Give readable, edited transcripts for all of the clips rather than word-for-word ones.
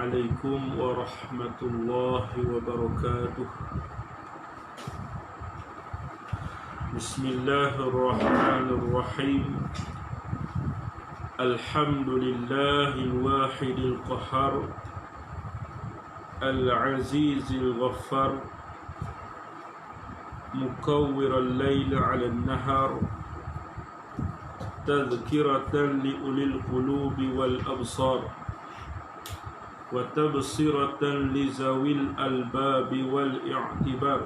عليكم ورحمة الله وبركاته. بسم الله الرحمن الرحيم. الحمد لله الواحد القهار العزيز الغفار مكور الليل على النهار تذكرة لأولي القلوب والأبصار وتبصرة لذوي الألباب والاعتبار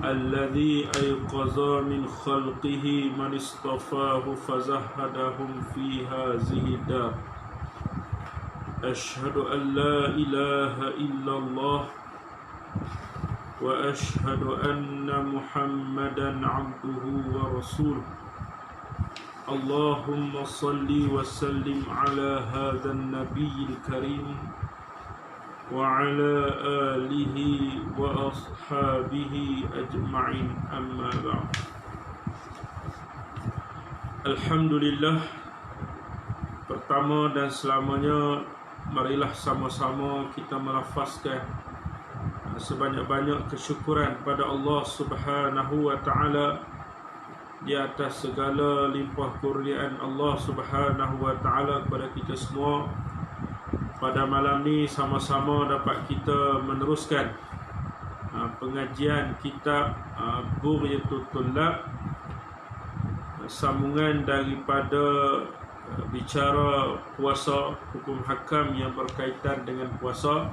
الذي أيقظ من خلقه من اصطفاه فزهدهم في هذه الدار. أشهد أن لا إله إلا الله وأشهد أن محمدا عبده ورسوله. اللهم صل وسلم على هذا النبي الكريم وعلى آله وأصحابه أجمعين. أما بعد. Alhamdulillah, pertama dan selamanya marilah sama-sama kita melafazkan sebanyak-banyak kesyukuran pada Allah Subhanahu wa taala di atas segala limpah kurniaan Allah Subhanahu wa taala kepada kita semua. Pada malam ni sama-sama dapat kita meneruskan pengajian kitab Bughyatul Tullab, sambungan daripada bicara puasa, hukum hakam yang berkaitan dengan puasa.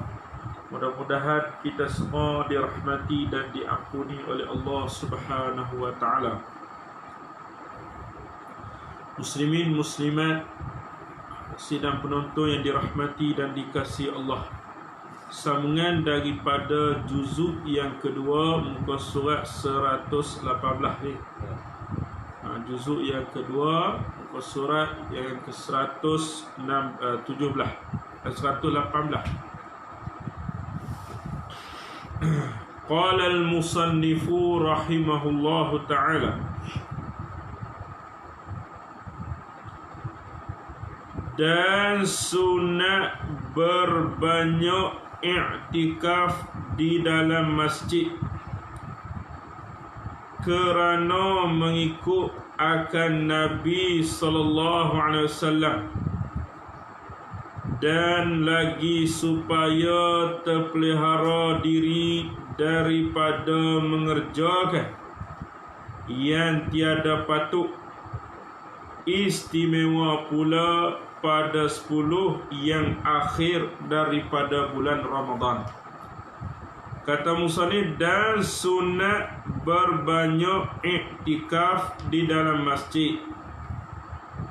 Mudah-mudahan kita semua dirahmati dan diampuni oleh Allah Subhanahu wa taala. Muslimin muslimat, sidang penonton yang dirahmati dan dikasihi Allah, sambungan daripada juzuk yang kedua, muka surat 118 ni. Juzuk yang kedua, muka surat yang ke 118. Qala al-musannifu rahimahullahu ta'ala, dan sunat berbanyak i'tikaf di dalam masjid kerana mengikut akan Nabi sallallahu alaihi wasallam, dan lagi supaya terpelihara diri daripada mengerjakan yang tiada patut. Istimewa pula pada 10 yang akhir daripada bulan Ramadan. Kata musannif, dan sunat berbanyak iktikaf di dalam masjid.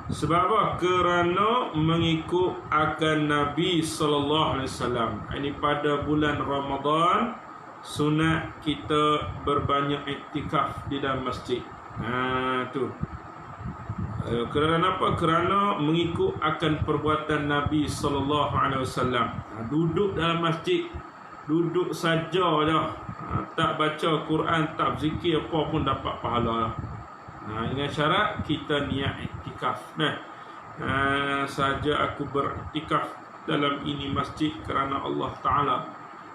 Sebab apa? Kerana mengikut akan Nabi sallallahu alaihi wasallam. Ini pada bulan Ramadan sunat kita berbanyak iktikaf di dalam masjid. Tu. Kerana apa? Kerana mengikut akan perbuatan Nabi sallallahu alaihi wasallam. Duduk dalam masjid, duduk saja je, tak baca Quran, tak zikir apa pun dapat pahala. Dengan syarat kita niat iktikaf. Saja aku beriktikaf dalam ini masjid kerana Allah Ta'ala,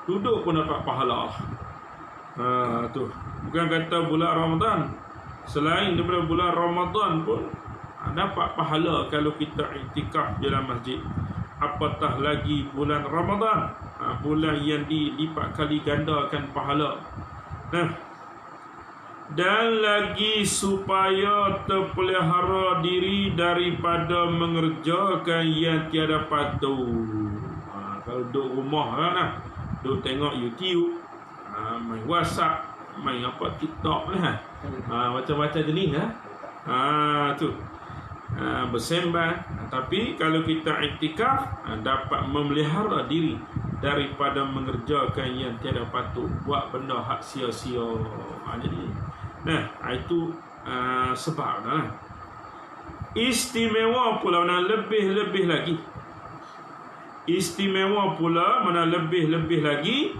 duduk pun dapat pahala. Tu. Bukan kata bulan Ramadan, selain daripada bulan Ramadan pun dapat pahala kalau kita iktikaf dalam masjid. Apatah lagi bulan Ramadan, bulan yang dilipat kali gandakan pahala. Dan lagi supaya terpelihara diri daripada mengerjakan yang tiada patut. Kalau duduk rumah duduk tengok YouTube, main WhatsApp, main TikTok macam-macam jenis tu. Bersembang. Tapi kalau kita iktikaf, dapat memelihara diri daripada mengerjakan yang tiada patut, buat benda hak sia-sia. Jadi itu sebab istimewa pula mana lebih-lebih lagi. Istimewa pula mana lebih-lebih lagi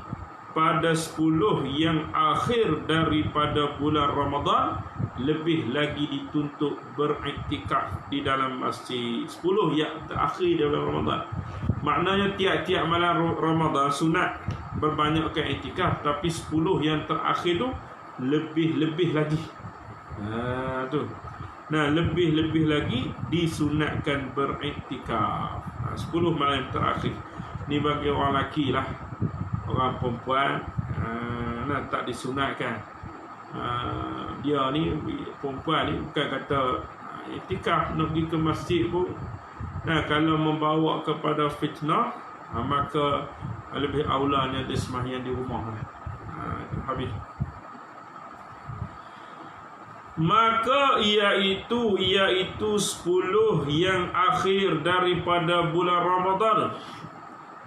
pada 10 yang akhir daripada bulan Ramadan, lebih lagi dituntut beriktikaf di dalam masjid. 10 yang terakhir dari bulan Ramadan. Maknanya tiap-tiap malam Ramadan sunat berbanyakkan iktikaf, tapi 10 yang terakhir tu lebih-lebih lagi. Tu. Nah, lebih-lebih lagi disunatkan beriktikaf. 10 malam terakhir. Ni bagi orang lelaki lah. Orang perempuan tak disunatkan. Dia ni perempuan ni bukan kata iktikaf nak pergi ke masjid pun. Kalau membawa kepada fitnah, maka lebih aulanya dia sembahyang di rumah lah. Habis. Maka iaitu 10 yang akhir daripada bulan Ramadan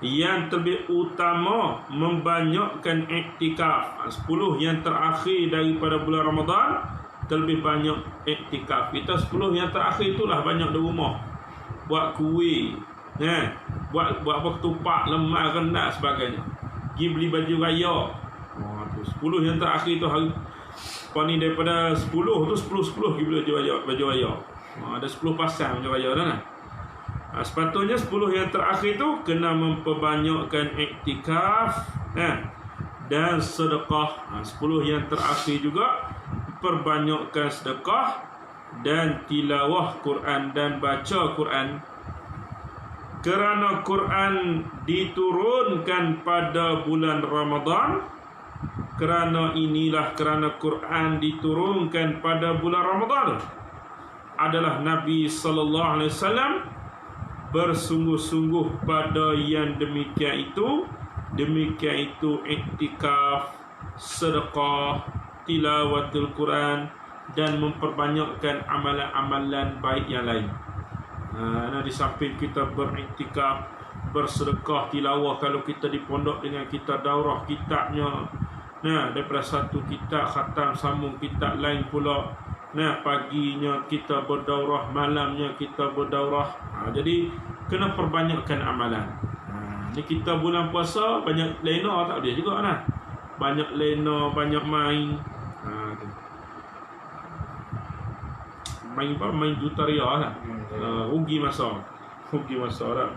yang lebih utama membanyakkan iktikaf. 10 yang terakhir daripada bulan Ramadan terlebih banyak iktikaf. Kita 10 yang terakhir itulah banyak di rumah, buat kuih, buat apa, ketupat, lemak, rendah sebagainya, pergi beli baju raya. 10 yang terakhir tu hari apa ni, daripada 10 tu 10 pergi beli baju raya. Ada 10 pasang baju raya dah. Sepatutnya 10 yang terakhir tu kena memperbanyakkan iktikaf dan sedekah. 10 yang terakhir juga perbanyakkan sedekah dan tilawah Quran dan baca Quran. Kerana Quran diturunkan pada bulan Ramadan, kerana Quran diturunkan pada bulan Ramadan adalah Nabi sallallahu alaihi wasallam bersungguh-sungguh pada yang demikian itu iktikaf, sedekah, tilawatul Quran dan memperbanyakkan amalan-amalan baik yang lain. Di samping kita beriktikaf, bersedekah, tilawah, kalau kita di pondok dengan kita daurah kitabnya, daripada satu kitab khatam sambung kitab lain pula. Paginya kita berdaurah, malamnya kita berdaurah. Jadi kena perbanyakkan amalan. Ni kita bulan puasa banyak lena tak boleh juga lah. Banyak lena, banyak main. Main jutaria lah. Rugi masa lah.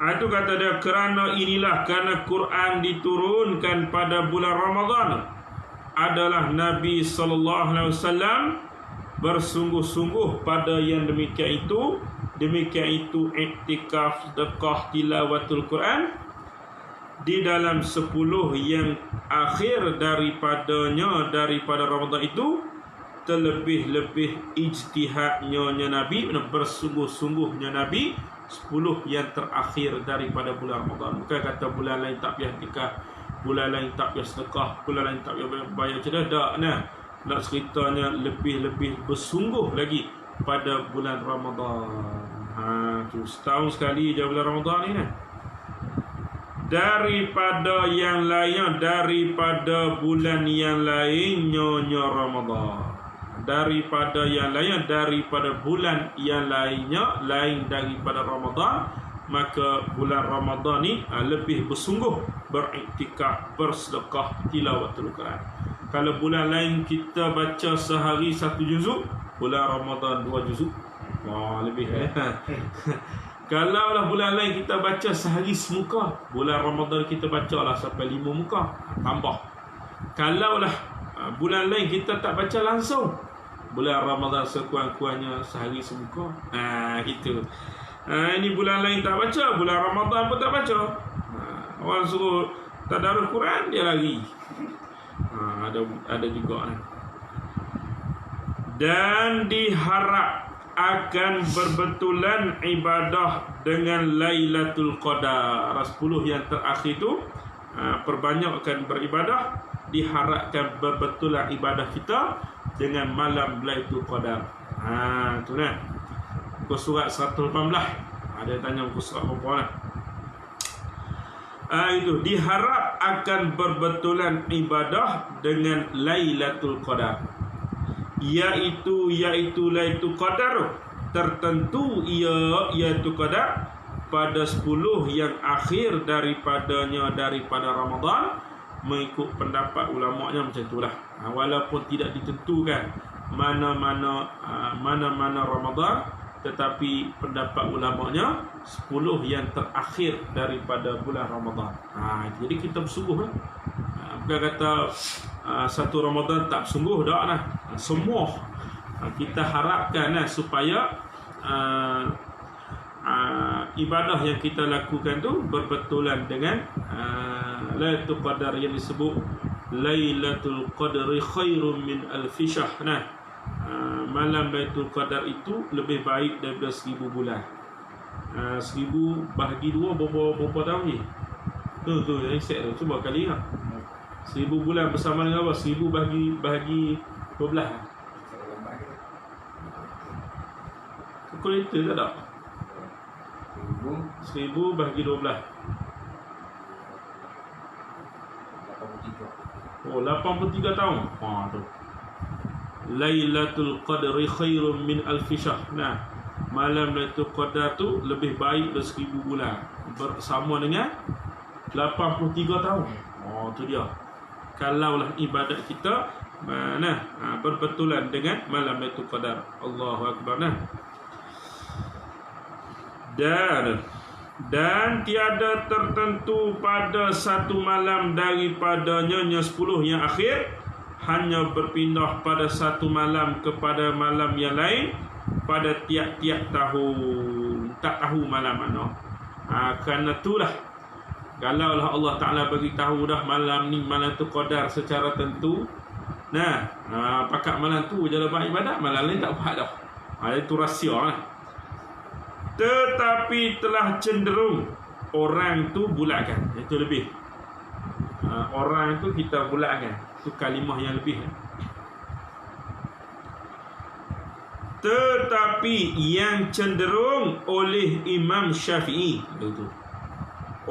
Itu kata dia, kerana Quran diturunkan pada bulan Ramadan adalah Nabi sallallahu alaihi wasallam bersungguh-sungguh pada yang demikian itu iktikaf, sedekah, tilawatul Quran di dalam 10 yang akhir daripada Ramadan itu, terlebih-lebih ijtihadnya Nabi, bersungguh-sungguhnya Nabi 10 yang terakhir daripada bulan Ramadan. Bukan kata bulan lain tak payah iktikaf, bulan lain tak payah sedekah, bulan lain tak payah bayar cedah. Tak, nak ceritanya lebih-lebih bersungguh lagi pada bulan Ramadan. Tu setahun sekali je bulan Ramadan ni. Daripada yang lain, daripada bulan yang lain, nyonya Ramadan. Daripada yang lain, daripada bulan yang lainnya, lain daripada Ramadan, maka bulan Ramadan ni lebih bersungguh beriktikaf, bersedekah, tilawatul Quran. Kalau bulan lain kita baca sehari 1 juzuk, bulan Ramadan 2 juzuk. Lebih Kalau lah bulan lain kita baca sehari semuka, bulan Ramadan kita baca lah sampai 5 muka, tambah. Kalau lah bulan lain kita tak baca langsung, bulan Ramadan sekurang-kurangnya sehari semuka. Gitu. Ini bulan lain tak baca, bulan Ramadan pun tak baca. Orang suruh tadarus Quran, dia lari. Ada juga. Dan diharap akan berbetulan ibadah dengan Lailatul Qadar. 10 yang terakhir itu perbanyakkan beribadah, diharapkan berbetulan ibadah kita dengan malam Lailatul Qadar. Tu kan. Muka surat 118. Ada yang tanya muka surat apa lah. Itu diharap akan berbetulan ibadah dengan Lailatul Qadar. Iaitu Lailatul Qadar tertentu ia iaitu qadar pada 10 yang akhir daripada Ramadan, mengikut pendapat ulama'nya macam itulah. Walaupun tidak ditentukan mana-mana Ramadan, tetapi pendapat ulama'nya 10 yang terakhir daripada bulan Ramadan. Jadi kita bersungguhlah. Bukan kata satu Ramadan tak bersungguh, tak lah. Semua kita harapkan supaya ibadah yang kita lakukan tu berbetulan dengan Lailatul Qadar yang disebut Lailatul Qadri khairum min alfi syahr. Malam Lailatul Qadar itu lebih baik daripada 1000 bulan. 1000 bahagi 2 berapa tahun ni? Tu yang set tu, cuba kali lah. 1000 bulan bersama dengan apa? 1000 bahagi 12. Kalkulator tak ada? 1000 bahagi 12. 83 tahun. Tu. Lailatul Qadri khairum min alfi syahr. Malam Lailatul Qadar tu lebih baik dari 1000 bulan. Bersama dengan 83 tahun. Tu dia. Kalaulah ibadat kita berbetulan dengan malam Lailatul Qadar. Allahu Akbar. Dan tiada tertentu pada satu malam daripadanya 10 yang akhir, hanya berpindah pada satu malam kepada malam yang lain pada tiap-tiap tahun. Tak tahu malam mana. Kerana itulah, kalaulah Allah Ta'ala bagi tahu dah malam ni malam tu qadar secara tentu, pakat malam tu je lepas ibadat, malam lain tak buat dah. Itu rahsia lah. Tetapi telah cenderung orang tu bulatkan. Itu lebih. Orang tu kita bulatkan. Itu kalimah yang lebih. Tetapi yang cenderung oleh Imam Syafi'i, itu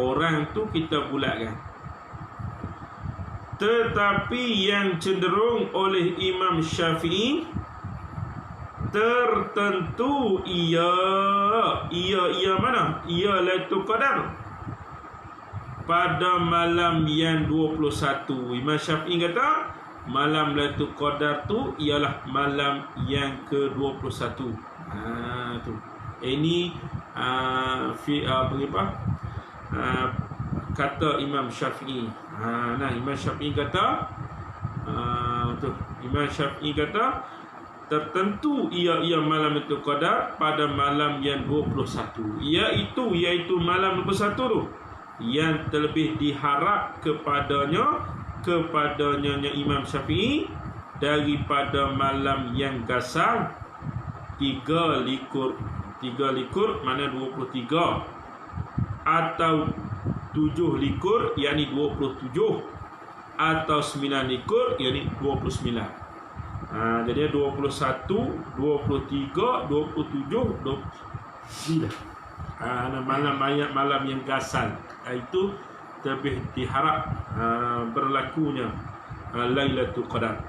orang tu kita bulatkan. Tetapi yang cenderung oleh Imam Syafi'i, tertentu ia mana? Ia Lailatul Qadar pada malam yang 21. Imam Syafi'i kata malam Lailatul Qadar tu ialah malam yang ke-21. Tu. Ini kata Imam Syafi'i. Imam Syafi'i kata Imam Syafi'i kata tertentu ia malam itu qadar pada malam yang 21, iaitu malam 21 tu yang terlebih diharap kepadanya Imam Syafi'i daripada malam yang gasal 3 likur mana 23, atau 7 likur yakni 27, atau 9 likur yakni 29. Jadi 21, 23, 27, 29. Malam yang gasal, itu lebih diharap berlakunya Lailatul Qadar.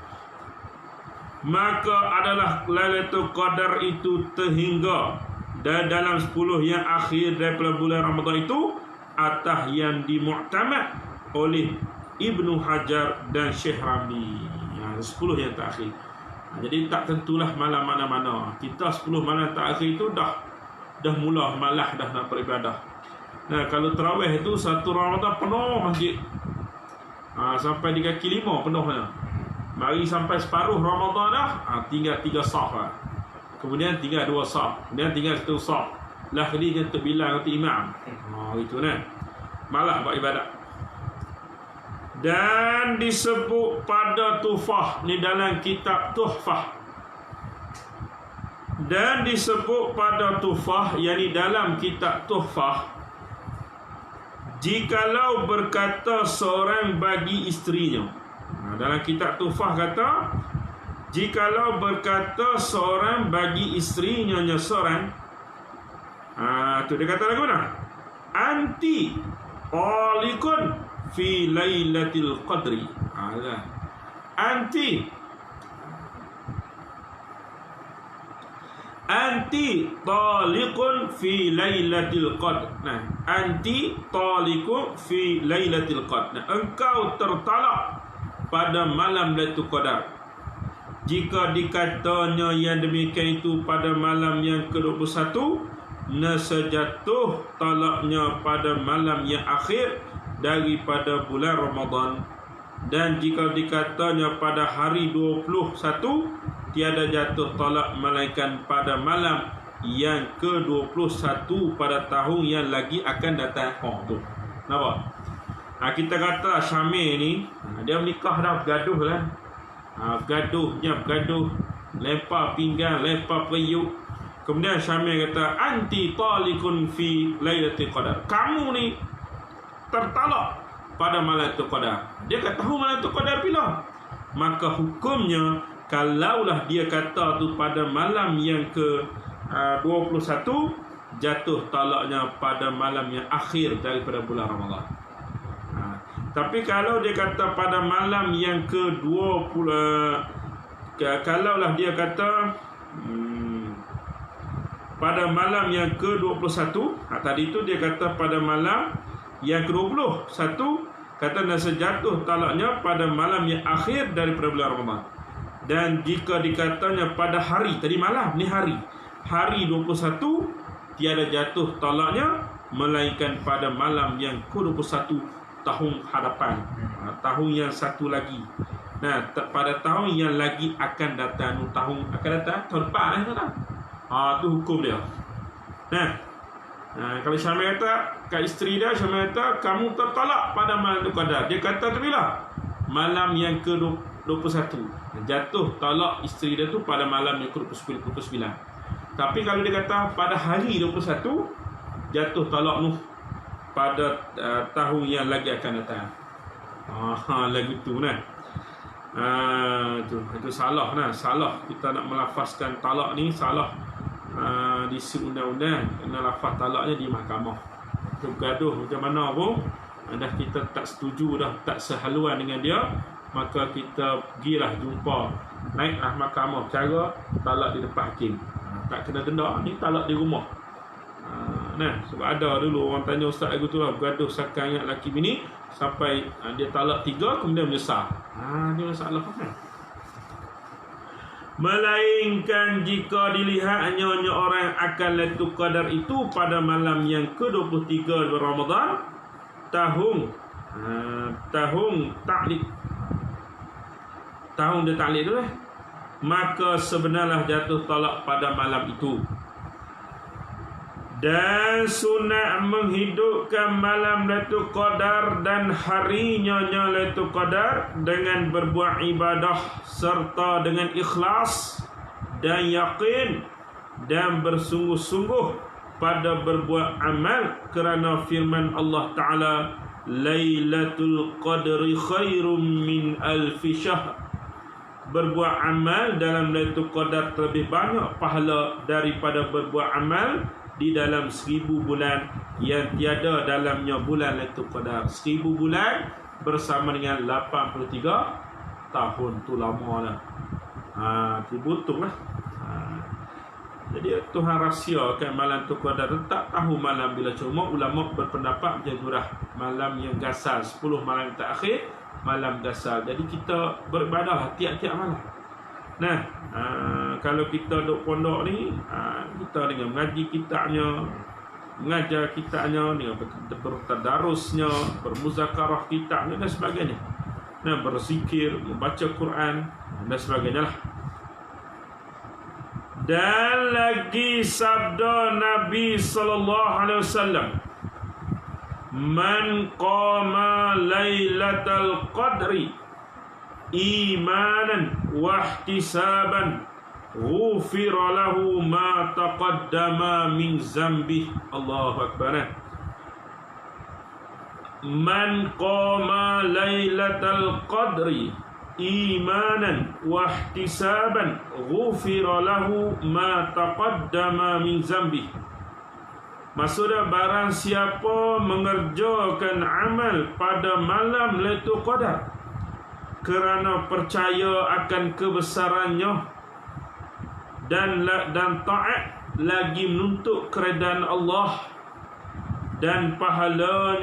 Maka adalah Lailatul Qadar itu terhingga dalam 10 yang akhir daripada bulan Ramadan itu, atas yang dimu'tamad oleh Ibnu Hajar dan Syekh Ramli. 10 yang terakhir. Jadi tak tentulah malam mana-mana. Kita 10 malam terakhir itu dah mula malah dah nak beribadah. Kalau tarawih itu satu Ramadan penuh masjid. Sampai di kaki 5 penuhnya. Mari sampai separuh Ramadan dah, tinggal 3 saf lah. Kemudian tinggal 2 saf. Kemudian tinggal 1 saf. Lah kali dia terbilang untuk imam. Itu malah buat ibadat. Dan disebut pada Tuhfah ni dalam kitab Tuhfah. Dan disebut pada Tuhfah, yakni dalam kitab Tuhfah, jikalau berkata seorang bagi isterinya. Dalam kitab Tuhfah kata, jikalau berkata seorang bagi isterinya seorang, tu dia kata lagu mana? Anti qalikun fi lailatul qadri. anti taliqun fi lailatul qadr. Nah, anti taliqun fi lailatul qadr. Nah, engkau tertalak pada malam Lailatul Qadar. Jika dikatanya yang demikian itu pada malam yang ke-21, nesejatuh talaknya pada malam yang akhir daripada bulan Ramadan. Dan jika dikatanya pada hari 21, tiada jatuh talak melainkan pada malam yang ke-21 pada tahun yang lagi akan datang. Tu. Nampak? Kita kata Syamil ni, dia menikah dah, bergaduh lah. Bergaduhnya bergaduh, lempar pinggan, lempar periuk. Kemudian Syamil kata, anti talikun fi lailatul qadar. Kamu ni tertalak pada malam Lailatul Qadar. Dia kata tahu malam Lailatul Qadar bila? Maka hukumnya, kalaulah dia kata tu pada malam yang ke-21, jatuh talaknya pada malam yang akhir daripada bulan Ramadan. Tapi kalau dia kata pada malam yang ke-20, kalaulah dia kata pada malam yang ke-21, tadi itu dia kata pada malam yang ke-21, kata nasa jatuh talaknya pada malam yang akhir daripada bulan Ramadan. Dan jika dikatanya pada hari, tadi malam, ni hari 21, tiada jatuh talaknya melainkan pada malam yang ke-21 tahun hadapan, tahun yang satu lagi. Nah, pada tahun yang lagi akan datang, tahun akan datang, tahun depan kan? Tu hukum dia. Nah, kalau Syamil kata kat isteri dia, Syamil kata kamu tertalak pada malam Lailatul Qadar. Dia kata tu bila? Malam yang ke-21. Jatuh talak isteri dia tu pada malam yang ke-29. Tapi kalau dia kata pada hari 21, jatuh talak tu pada tahun yang lagi akan datang. Lagu tu nah. Itu salah nah, salah kita nak melafazkan talak ni, salah di undang-undang, kena lafaz talaknya di mahkamah. Itu gaduh macam mana pun, dah kita tak setuju dah, tak sehaluan dengan dia, maka kita pergilah jumpa, naiklah mahkamah, cara talak di depan hakim. Tak kena denda, ni talak di rumah. Nah, sebab ada dulu orang tanya ustaz aku tu lah, bergaduh sakan ingat laki bini sampai dia talak 3 kemudian menyesal. Dia masalah kan. Melainkan jika dilihat hanya orang akan Lailatul Qadar itu pada malam yang ke-23 Ramadan tahun taklid, tahun dia taklid tu lah, maka sebenarnya jatuh talak pada malam itu. Dan sunat menghidupkan malam Lailatul Qadar dan harinya Lailatul Qadar dengan berbuat ibadah serta dengan ikhlas dan yakin dan bersungguh-sungguh pada berbuat amal, kerana firman Allah Ta'ala, Lailatul Qadri khairum min alfi syahr. Berbuat amal dalam Lailatul Qadar lebih banyak pahala daripada berbuat amal di dalam 1000 bulan yang tiada dalamnya bulan Lailatul Qadar. 1000 bulan bersama dengan 83 tahun, tu lama lah. Tu butuh lah. Jadi Tuhan rahsiakan malam Lailatul Qadar, tak tahu malam bila. Cuma ulama berpendapat macam tu dah, malam yang gasal, 10 malam terakhir malam gasal. Jadi kita beribadah tiap-tiap malam. Nah, kalau kita duduk pondok ni, kita dengan mengaji kitabnya, mengajar kitabnya, dengan bertadarusnya, bermuzakarah kitabnya dan sebagainya. Nah, berzikir, membaca Quran dan sebagainya lah. Dan lagi sabda Nabi sallallahu alaihi wasallam, man qama lailatal qadri imanan wa ihtisaban ghufira lahu ma taqaddama min zambi. Allahu akbar. Man qama lailatal qadri imanan wa ihtisaban ghufira lahu ma taqaddama min zambi. Maksudnya, barang siapa mengerjakan amal pada malam Lailatul Qadar kerana percaya akan kebesarannya dan taat lagi menuntut keredaan Allah, dan pahala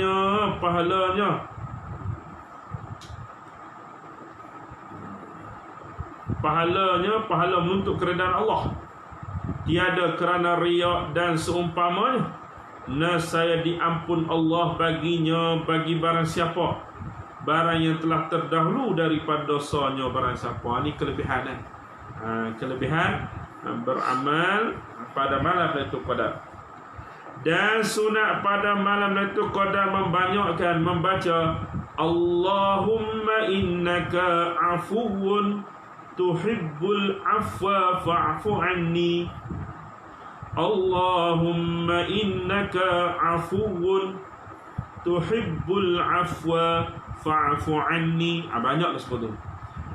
menuntut keredaan Allah, tiada kerana riak dan seumpamanya. Nescaya diampun Allah baginya bagi barang siapa, barang yang telah terdahulu daripada dosanya barang siapa. Ini kelebihan kelebihan beramal pada malam Lailatul Qadar. Dan sunat pada malam Lailatul Qadar membanyakkan membaca Allahumma innaka afuwun tuhibbul afwa fa'fu anni. Allahumma innaka afuwun tuhibbul afwa fa'fu anni. Banyaklah sebut tu.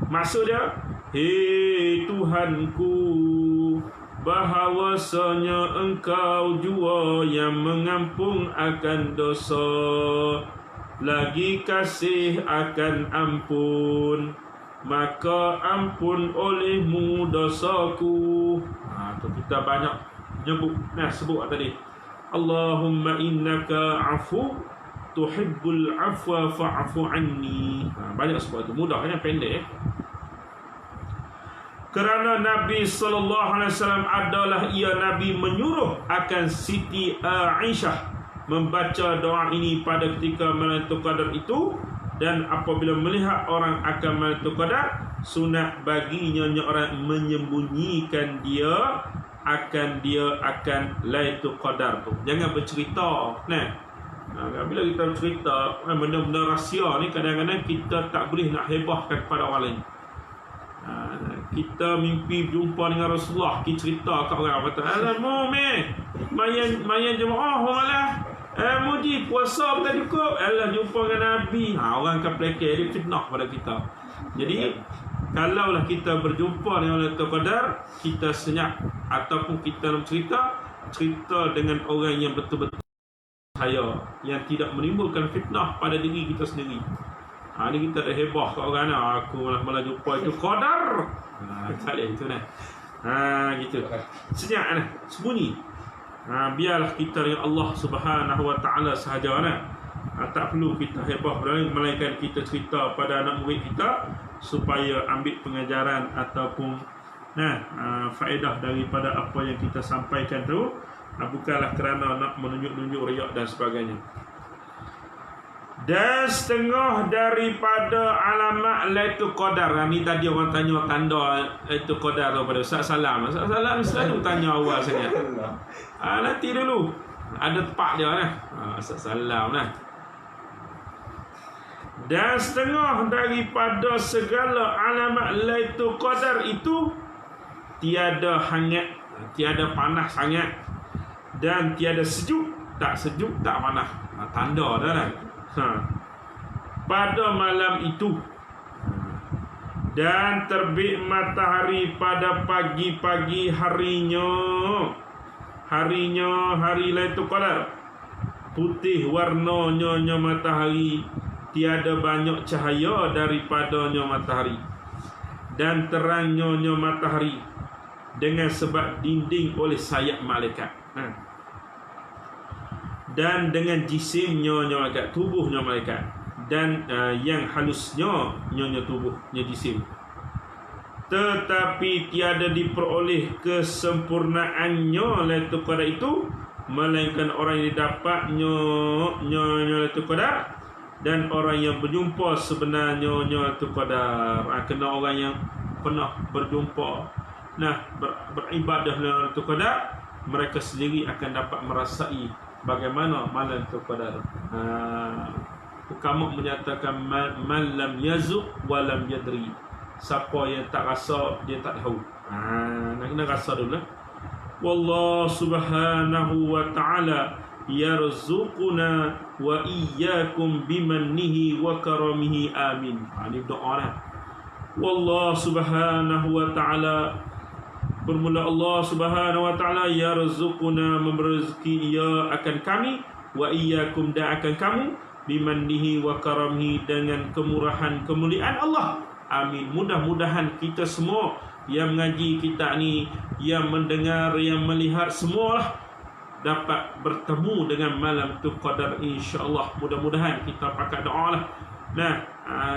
Maksud dia, hei Tuhanku, bahawasanya Engkau jua yang mengampun akan dosa, lagi kasih akan ampun, maka ampun olehmu dosaku. Tu kita banyak sebut tadi. Allahumma innaka afu tuhibbul afwa fa'fu anni. Banyak sebut tu. Mudah kan, pendek. Kerana Nabi SAW adalah ia Nabi menyuruh akan Siti Aisyah membaca doa ini pada ketika Lailatul Qadar itu. Dan apabila melihat orang akan Lailatul Qadar, sunat baginya orang menyembunyikan dia akan Lailatul Qadar tu. Jangan bercerita. Bila kita bercerita benda-benda rahsia ni, kadang-kadang kita tak boleh nak hebahkan kepada orang lain. Kita mimpi jumpa dengan Rasulullah, kita cerita kat orang, kata alamu mayan jemaah malah muji puasa bukan cukup, alah jumpa dengan Nabi. Orang akan pelakir, dia fitnah pada kita. Jadi kalaulah kita berjumpa dengan Lailatul Qadar, kita senyap ataupun kita nak cerita dengan orang yang betul-betul percaya, yang tidak menimbulkan fitnah pada diri kita sendiri. Ni kita dah hebah kat orang, aku malah jumpa itu Qadar. Tak boleh itu gitu. Senyap sembunyi. Biarlah kita dengan Allah Subhanahu Wa Taala sahaja. Tak perlu kita hebah melainkan kita cerita pada anak murid kita supaya ambil pengajaran ataupun faedah daripada apa yang kita sampaikan tu, bukanlah kerana nak menunjuk-nunjuk riak dan sebagainya. Dan setengah daripada alamat Lailatul Qadar. Ni tadi orang tanya tanda Lailatul Qadar tu pada Ustaz Salam. Ustaz Salam selalu tanya awal sangat. Nanti dulu ada tepat dia Ustaz Salam Dan setengah daripada segala alamat Lailatul Qadar itu, tiada hangat, tiada panas sangat, dan tiada sejuk tak panas. Tanda dah pada malam itu. Dan terbit matahari pada pagi-pagi harinya hari Lailatul Qadar. Putih warnanya matahari, tiada banyak cahaya daripadanya matahari, dan terangnya matahari dengan sebab dinding oleh sayap malaikat. Dan dengan jisimnya malaikat, tubuhnya malaikat, dan yang halusnya tubuhnya jisim. Tetapi tiada diperoleh kesempurnaannya Lailatul Qadar itu, melainkan orang yang didapatnya Lailatul Qadar dan orang yang berjumpa sebenarnya Lailatul Qadar. Kena orang yang pernah berjumpa beribadah Lailatul Qadar, mereka sendiri akan dapat merasai bagaimana malam Lailatul Qadar. Ukama menyatakan man lam yazuq wa lam yadri. Siapa yang tak rasa, dia tak tahu. Nak kena rasa dulu. Wallahu subhanahu wa ta'ala yarzuquna wa iyyakum bimannihi wa karamihi amin. Ini doa dah. Wallahu subhanahu wa ta'ala, bermula Allah Subhanahu Wa Taala, yarzuquna, memberi rezeki ia akan kami, wa iyyakum, dan akan kamu, bimannihi wa karamihi, dengan kemurahan kemuliaan Allah. Amin. Mudah-mudahan kita semua yang mengaji kita ni, yang mendengar, yang melihat, semualah dapat bertemu dengan malam tu qadar, insya-Allah. Mudah-mudahan kita pakai doa lah. Nah,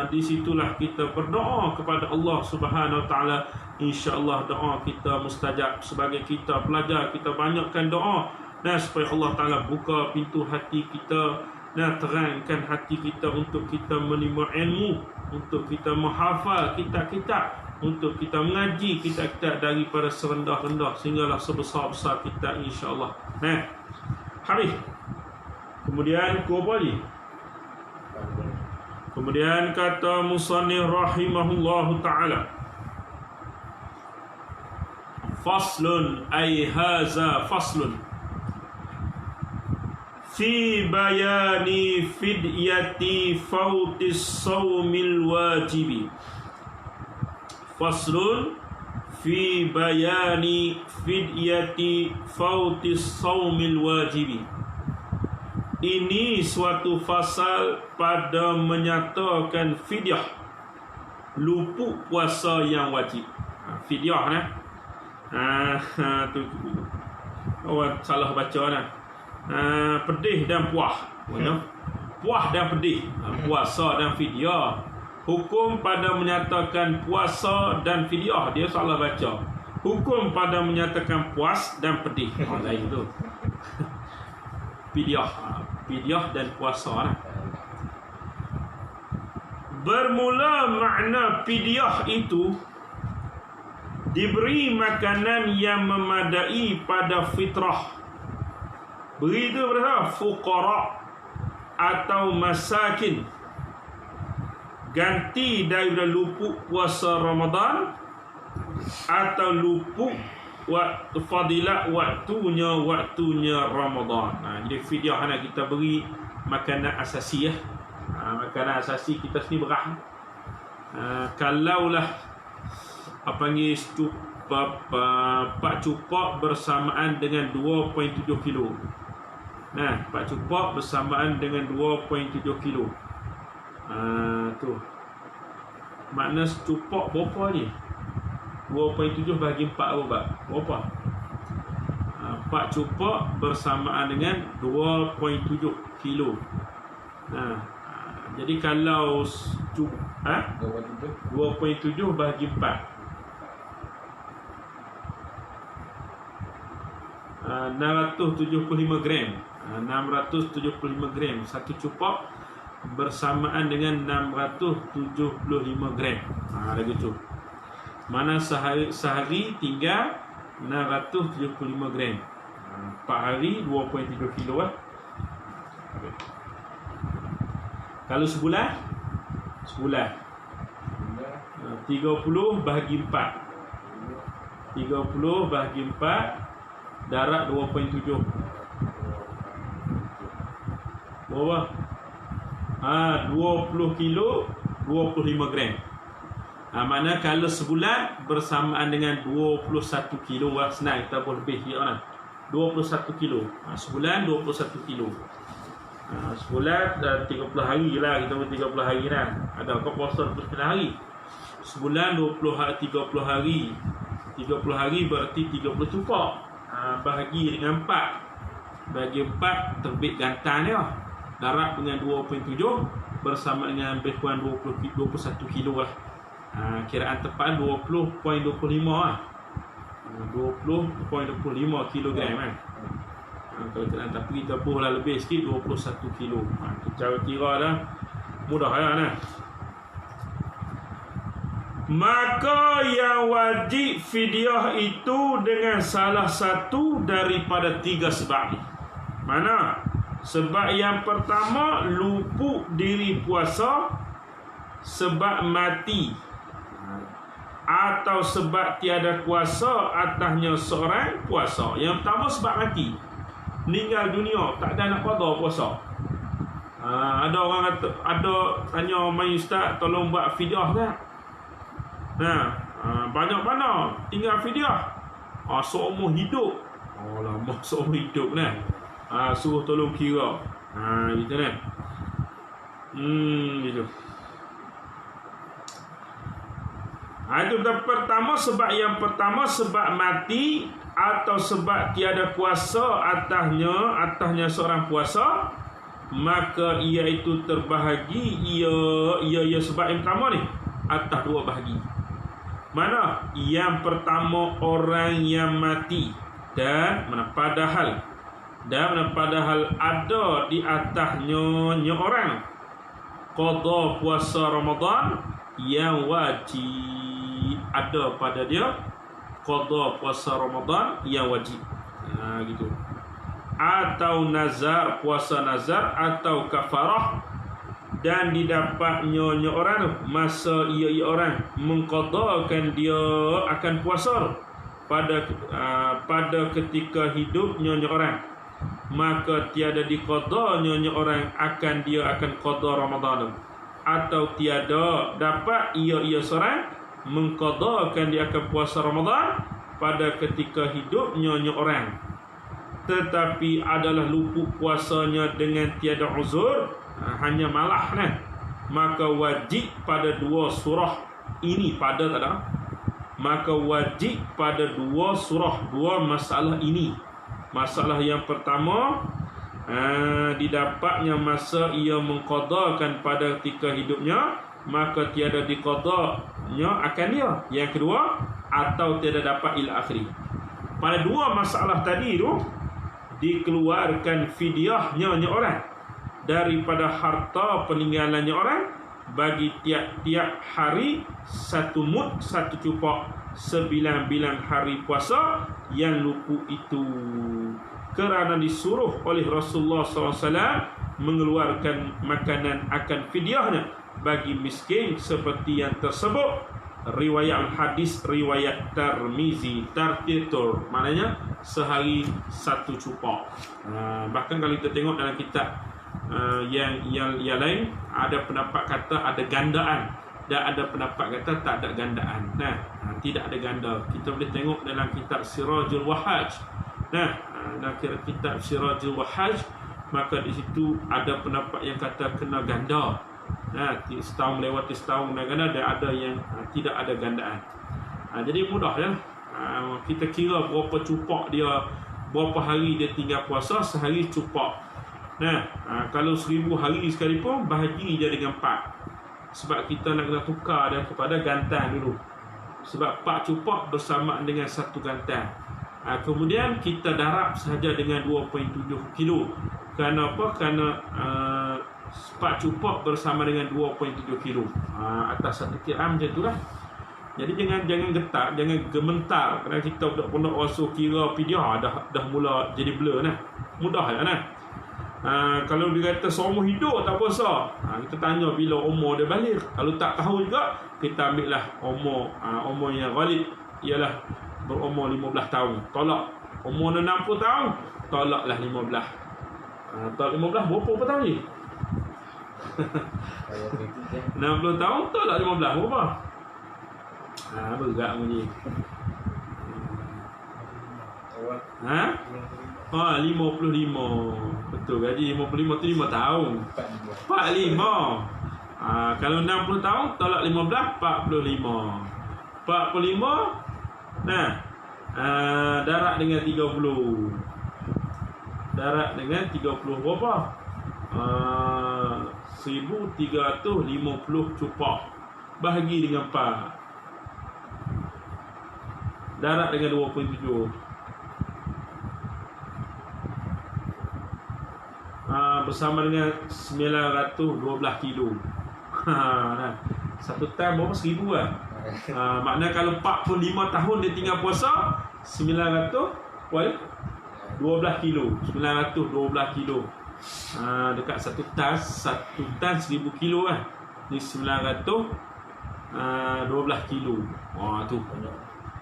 di situlah kita berdoa kepada Allah Subhanahu Wa Taala. Insya-Allah doa kita mustajab. Sebagai kita pelajar, kita banyakkan doa, nah, supaya Allah Taala buka pintu hati kita, nah, terangkan hati kita untuk kita menerima ilmu, untuk kita menghafal kitab-kitab, untuk kita mengaji kitab-kitab daripada serendah-rendah sehinggalah sebesar-besar kita, insya-Allah. Nah, habis. Kemudian apa lagi? Kemudian kata musannif rahimahullahu taala, faslun ay haza faslun fi bayani fidyati fautis saumil wajibi. Faslun fi bayani fidyati fautis saumil wajibi. Ini suatu fasal pada menyatakan fidyah, luput puasa yang wajib. Fidyah nah. Tu orang salah baca nah. Pedih dan puah. Puah dan pedih. Puasa dan fidyah. Hukum pada menyatakan puasa dan fidyah, dia salah baca. Hukum pada menyatakan puas dan pedih. Lain tu. Fidyah dan puasa lah. Bermula makna fidyah itu diberi makanan yang memadai pada fitrah. Beri itu berapa? Fuqara atau masakin. Ganti daripada luput puasa Ramadan atau luput waktu fadilat waktunya Ramadan. Jadi fidyah nak kita beri makanan asasi ya. Makanan asasi kita sini berah. Kalaulah apa panggil pak cupak bersamaan dengan 2.7 kilo. Nah, pak cupak bersamaan dengan 2.7 kilo. Tu. Makna secupak berapa ni? 2.7 bagi 4 berapa? 4 cupak bersamaan dengan 2.7 kilo. Jadi kalau 2.7 bagi 4, 675 gram. 675 gram satu cupak bersamaan dengan 675 gram. Lagi tu. Mana sehari tinggal 675 gram. 4 hari 2.7 kilo lah. Kalau sebulan 30 bahagi 4. 30 bahagi 4 darat 2.7. Berapa? 20 kilo 25 gram. Mana kalau sebulan bersamaan dengan 21 kilo lah. Senang kita boleh lebih sikit lah. 21 kilo. Sebulan 21 kilo. Sebulan dah 30 hari lah. Kita pun 30 hari lah. Ada kau puasa 29 hari. Sebulan 30 hari. 30 hari berarti 30 cupak. Bahagi dengan 4. Bahagi 4 terbit gantan dia. Darat dengan 2.7 bersama dengan lebih kurang 21 kilo lah. Kiraan tepat 20.25 lah. 20.25 kilogram kan. Kalau kita tapi kita buhlah lebih sikit 21 kilo. Cara kira dah mudah lah. Maka yang wajib fidyah itu dengan salah satu daripada 3 sebab ni. Mana? Sebab yang pertama luput diri puasa, sebab mati, atau sebab tiada kuasa atasnya seorang puasa. Yang pertama sebab mati, meninggal dunia, tak ada nak qada puasa. Ada orang kata, ada tanya mai ustaz tolong buat fidyah tak? Banyak mana tinggal fidyah? Seumur hidup. Lama seumur hidup nah. Suruh tolong kira. Gitu kan. Gitu. Itu pertama, sebab yang pertama sebab mati atau sebab tiada kuasa atasnya seorang puasa, maka ia itu terbahagi. Ia sebab yang pertama ni atas dua bahagi. Mana? Yang pertama, orang yang mati dan padahal ada di atasnya orang qada puasa Ramadan yang wajib. Ada pada dia qada puasa Ramadan yang wajib. Gitu. Atau nazar, puasa nazar atau kafarah, dan didapatnya orang masa ia orang mengqadakan dia akan puasa pada ketika hidupnya orang, maka tiada diqadanya orang akan dia akan qada Ramadan, atau tiada dapat ia seorang mengqadakan dia akan puasa Ramadan pada ketika hidupnya orang, tetapi adalah luput puasanya dengan tiada uzur, hanya malah maka wajib pada dua surah ini. Pada tak ada, maka wajib pada dua surah, dua masalah ini. Masalah yang pertama, didapatnya masa ia mengqadakan pada ketika hidupnya, maka tiada diqadanya akan dia. Yang kedua, atau tiada dapat ila akhiri. Pada dua masalah tadi tu dikeluarkan fidyahnya orang daripada harta peninggalannya orang bagi tiap-tiap hari satu mud, satu cupak, 9 hari puasa yang luput itu, kerana disuruh oleh Rasulullah SAW mengeluarkan makanan akan fidyahnya bagi miskin seperti yang tersebut. Riwayat hadis riwayat Tirmizi, tartitur, maknanya sehari satu cupak. Bahkan kalau kita tengok dalam kitab yang lain, ada pendapat kata ada gandaan, dan ada pendapat kata tak ada gandaan. Tidak ada ganda. Kita boleh tengok dalam kitab Sirajul Wahhaj. Dalam kitab Sirajul Wahhaj, maka di situ ada pendapat yang kata kena ganda. Setahun melewati setahun dan ganda, dan ada yang tidak ada gandaan. Jadi mudah ya. Kita kira berapa cupak dia, berapa hari dia tinggal puasa, sehari cupak. Kalau 1000 hari sekalipun, bahagi je dengan 4. Sebab kita nak kena tukar dia kepada gantan dulu. Sebab 4 cupak bersamaan dengan 1 gantan. Kemudian kita darab sahaja dengan 2.7 kilo. Kerana apa? Kerana 4 cupak bersama dengan 2.7 kilo. Atas 1 kira macam itulah. Jadi jangan getar, jangan gementar. Kerana kita budak-budak rasa kira fidyah dah mula jadi blur mudah ya kalau dia kata seumur hidup tak puasa, kita tanya bila umur dia balik. Kalau tak tahu juga, kita ambil lah umur yang ghalib, ialah berumur 15 tahun. Tolak umur 60 tahun, tolaklah 15. Tolak 15 berapa tahun ni? 60 tahun tolak 15 berapa? Berat bunyi. 55. Betul, gaji 55 tu 5 tahun. 45. Kalau 60 tahun tolak 15, 45. 45. Darat dengan 30. Darat dengan 30 berapa? 1350 cupak. Bahagi dengan 4. Darat dengan 2.7. Bersama dengan 912 kilo. Satu time berapa? 1000 kan? Maknanya kalau 45 tahun dia tinggal puasa, 912 kilo. 912 kilo. Dekat satu tan 1000 kilo kan. Ni 912 kilo. Tu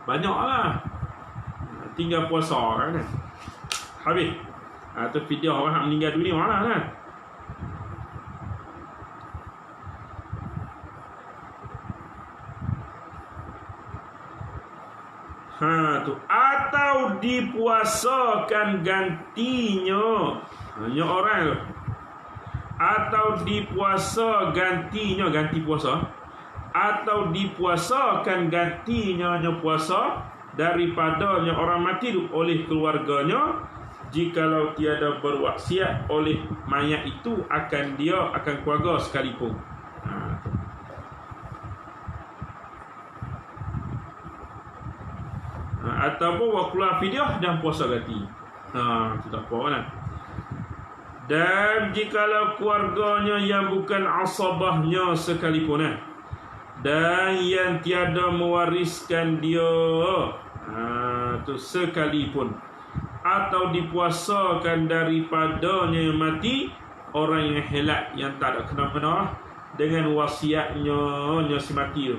banyak lah. Tinggal puasa kan. Habis. Atau fidyah orang meninggal dunia mana kan. Tu atau dipuasakan gantinya hanya orang tu. Atau dipuasa gantinya, ganti puasa, atau dipuasakan gantinya puasa daripadanya orang mati oleh keluarganya, jikalau tiada berwasiat oleh mayat itu akan keluarga sekalipun. Ataupun wakula fidyah dan puasa ganti. Itu tak apa kan? Dan jikalau keluarganya yang bukan asabahnya sekalipun, dan yang tiada mewariskan dia tu sekalipun, atau dipuasakan daripadanya yang mati orang yang helak, yang tak ada kena-kena dengan wasiatnya si mati tu,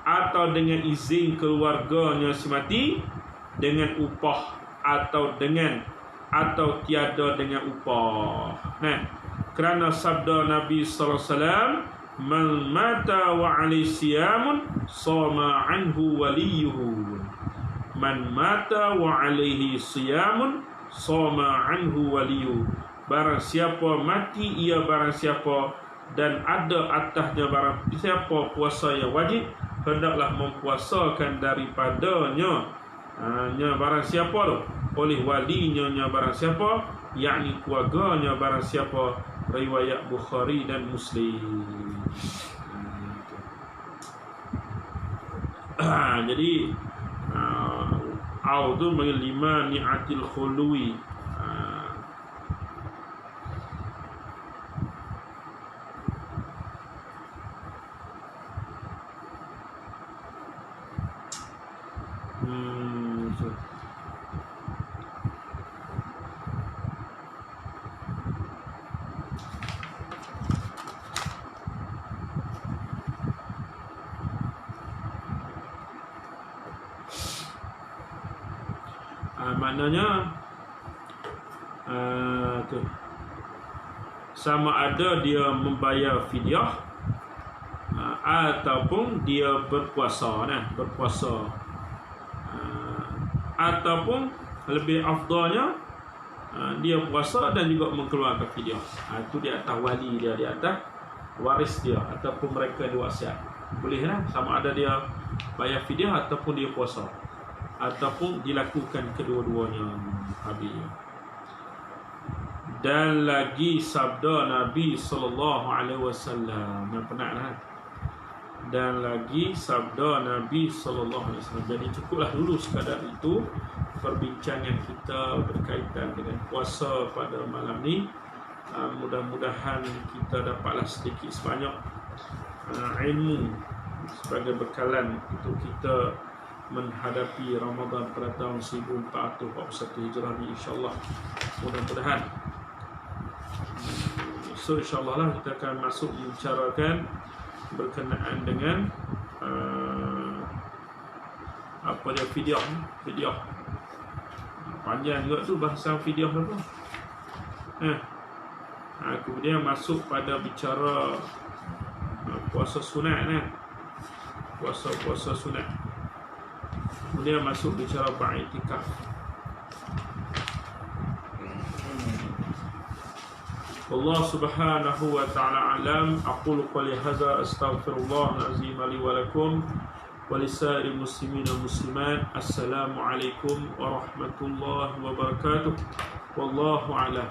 atau dengan izin keluarganya si mati, dengan upah atau tiada dengan upah. Kerana sabda Nabi sallallahu alaihi wasallam, man mata wa alaihi siyamun sama anhu waliyuhu. Man mata wa alaihi siyamun sama anhu waliyuhu. Barang siapa mati, ia barang siapa dan ada atasnya barang siapa puasa yang wajib, hendaklah mempuasakan daripadanya barang siapa tu, oleh walinya barang siapa, yakni keluarganya barang siapa. Riwayat Bukhari dan Muslim. Jadi au tu lima ni'atil khului. Maknanya sama ada dia membayar fidyah ataupun dia berpuasa, ataupun lebih afdalnya dia puasa dan juga mengeluarkan fidyah. Itu di atas wali dia, di atas waris dia, ataupun mereka diwasiat. Boleh sama ada dia bayar fidyah ataupun dia puasa, ataupun dilakukan kedua-duanya habis. Dan lagi sabda Nabi sallallahu alaihi wasallam yang pernah dan lagi sabda Nabi sallallahu alaihi wasallam. Jadi cukuplah dulu sekadar itu perbincangan kita berkaitan dengan puasa pada malam ni. Mudah-mudahan kita dapatlah sedikit sebanyak ilmu sebagai bekalan untuk kita menghadapi Ramadan pada tahun 1441 Hijrah ni, insyaAllah. Mudah-mudahan. So insyaAllah lah kita akan masuk membicarakan berkenaan dengan apa dia, fidyah. Panjang juga tu bahasa fidyah tu. Kemudian masuk pada bicara puasa sunat, puasa sunat. Kemudian masuk bicara ba'iktikaf. Allah subhanahu wa ta'ala alam. Aqulu qali hadza astaghfirullah al-azim li wa lakum wa lisairi muslimin wa muslimat. Assalamualaikum warahmatullahi wabarakatuh. Wallahu a'lam.